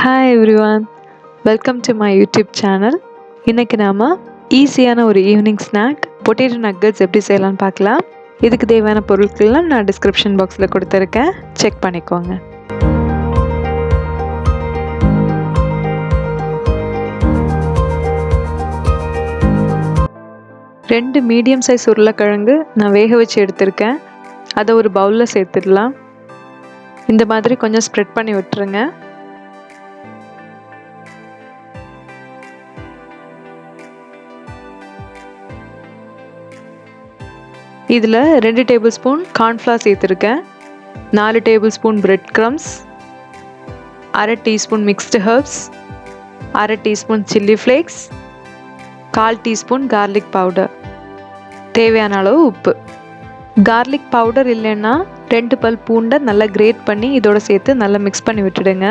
Hi everyone, welcome to my YouTube channel. இன்னைக்கு நாம ஈஸியான ஒரு ஈவினிங் ஸ்நாக் பொட்டேட்டோ நக்கட்ஸ் எப்படி செய்யலாம்னு பார்க்கலாம். இதுக்கு தேவையான பொருட்கள்லாம் நான் டிஸ்கிரிப்ஷன் பாக்ஸில் கொடுத்துருக்கேன், செக் பண்ணிக்கோங்க. ரெண்டு மீடியம் சைஸ் உருளைக்கிழங்கு நான் வேக வச்சு எடுத்திருக்கேன். அதை ஒரு பவுலில் சேர்த்துடலாம். இந்த மாதிரி கொஞ்சம் ஸ்ப்ரெட் பண்ணி விட்டுருங்க. இதில் 2 டேபிள் ஸ்பூன் கார்ன்ஃப்ளவர் சேர்த்துருக்கேன், 4 table spoon bread crumbs, 1/2 teaspoon mixed herbs, 1/2 teaspoon chilli flakes, 1/4 teaspoon garlic powder, தேவையான அளவு உப்பு. கார்லிக் பவுடர் இல்லைன்னா 2 பல் பூண்டை நல்லா கிரேட் பண்ணி இதோட சேர்த்து நல்லா மிக்ஸ் பண்ணி விட்டுடுங்க.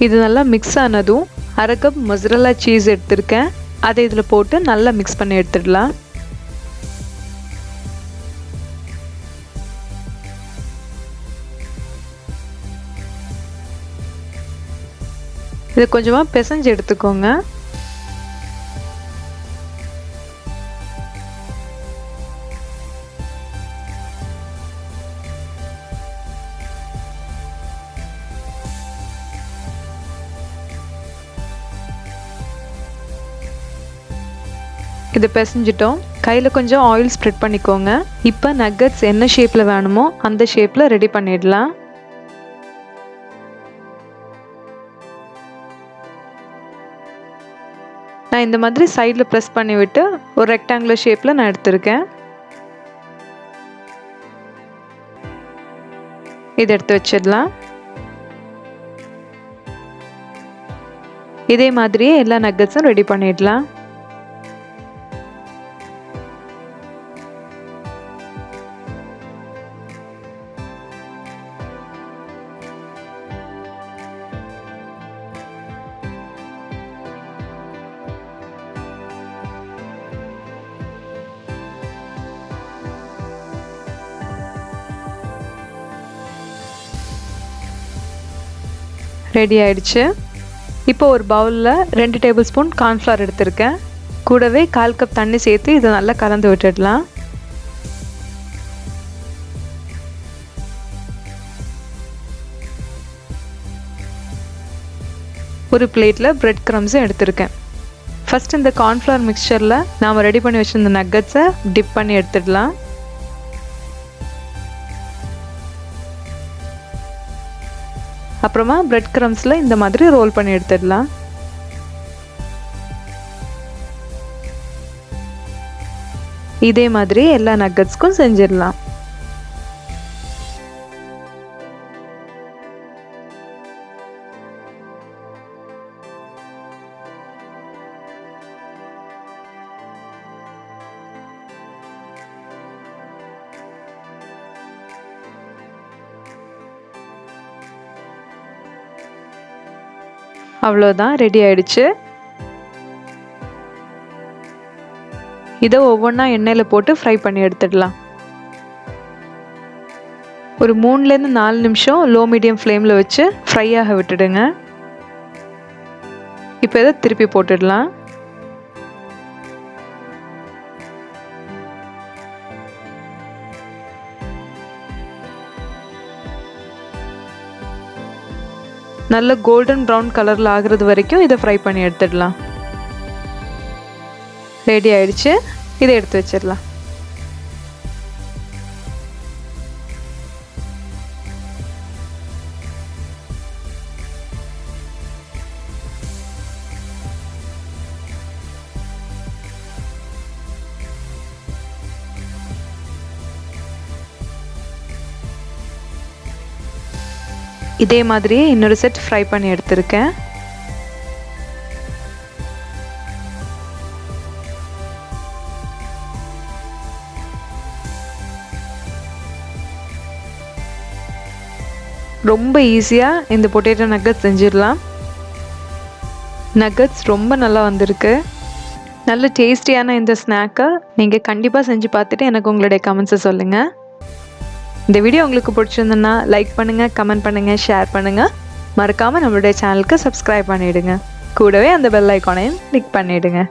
இது நல்லா மிக்ஸ் ஆனதும் 1/2 கப் மொசரல்லா சீஸ் எடுத்திருக்கேன், அதை இதில் போட்டு நல்லா மிக்ஸ் பண்ணி எடுத்துடலாம். இதை கொஞ்சமாக பிசைஞ்சு எடுத்துக்கோங்க. இதை பிசைஞ்சிட்டோம். கையில் கொஞ்சம் ஆயில் ஸ்ப்ரெட் பண்ணிக்கோங்க. இப்போ நக்கட்ஸ் என்ன ஷேப்பில் வேணுமோ அந்த ஷேப்பில் ரெடி பண்ணிடலாம். நான் இந்த மாதிரி சைடில் ப்ரெஸ் பண்ணி விட்டு ஒரு ரெக்டாங்குலர் ஷேப்பில் நான் எடுத்திருக்கேன். இதை எடுத்து வச்சிடலாம். இதே மாதிரியே எல்லா நக்கட்ஸும் ரெடி பண்ணிடலாம். ரெடி ஆயிடுச்சு. இப்போ ஒரு பவுலில் 2 டேபிள் ஸ்பூன் கார்ன்ஃப்ளவர் எடுத்திருக்கேன், கூடவே 1/4 கப் தண்ணி சேர்த்து இதை நல்லா கலந்து விட்டுடலாம். ஒரு பிளேட்டில் பிரெட் க்ரம்ஸும் எடுத்திருக்கேன். ஃபஸ்ட் இந்த கார்ன்ஃப்ளவர் மிக்சரில் நாம் ரெடி பண்ணி வச்சுருந்த நக்கட்ஸை டிப் பண்ணி எடுத்துடலாம். அப்புறமா பிரெட் க்ரம்ஸில் இந்த மாதிரி ரோல் பண்ணி எடுத்துடலாம். இதே மாதிரி எல்லா நக்கட்ஸ்க்கும் செஞ்சிடலாம். அவ்வளோதான், ரெடி ஆயிடுச்சு. இதை ஒவ்வொன்றா எண்ணெயில் போட்டு ஃப்ரை பண்ணி எடுத்துடலாம். ஒரு 3லேருந்து 4 நிமிஷம் லோ மீடியம் ஃப்ளேமில் வச்சு ஃப்ரை ஆக விட்டுடுங்க. இப்போ இதை திருப்பி போட்டுடலாம். நல்ல கோல்டன் ப்ரௌன் கலரில் ஆகிறது வரைக்கும் இதை ஃப்ரை பண்ணி எடுத்துடலாம். ரெடி ஆயிடுச்சு. இதை எடுத்து வச்சிடலாம். இதே மாதிரியே இன்னொரு செட் ஃப்ரை பண்ணி எடுத்திருக்கேன். ரொம்ப ஈஸியாக இந்த பொட்டேட்டோ நக்கட்ஸ் செஞ்சிடலாம். நக்கட்ஸ் ரொம்ப நல்லா வந்திருக்கு. நல்ல டேஸ்டியான இந்த ஸ்நாக்கை நீங்கள் கண்டிப்பாக செஞ்சு பார்த்துட்டு எனக்கு உங்களுடைய கமெண்ட்ஸை சொல்லுங்கள். இந்த வீடியோ உங்களுக்கு பிடிச்சிருந்ததுன்னா லைக் பண்ணுங்கள், கமெண்ட் பண்ணுங்கள், ஷேர் பண்ணுங்கள். மறக்காமல் நம்மளுடைய சேனலுக்கு சப்ஸ்கிரைப் பண்ணிவிடுங்க. கூடவே அந்த பெல் ஐக்கானையும் கிளிக் பண்ணிவிடுங்க.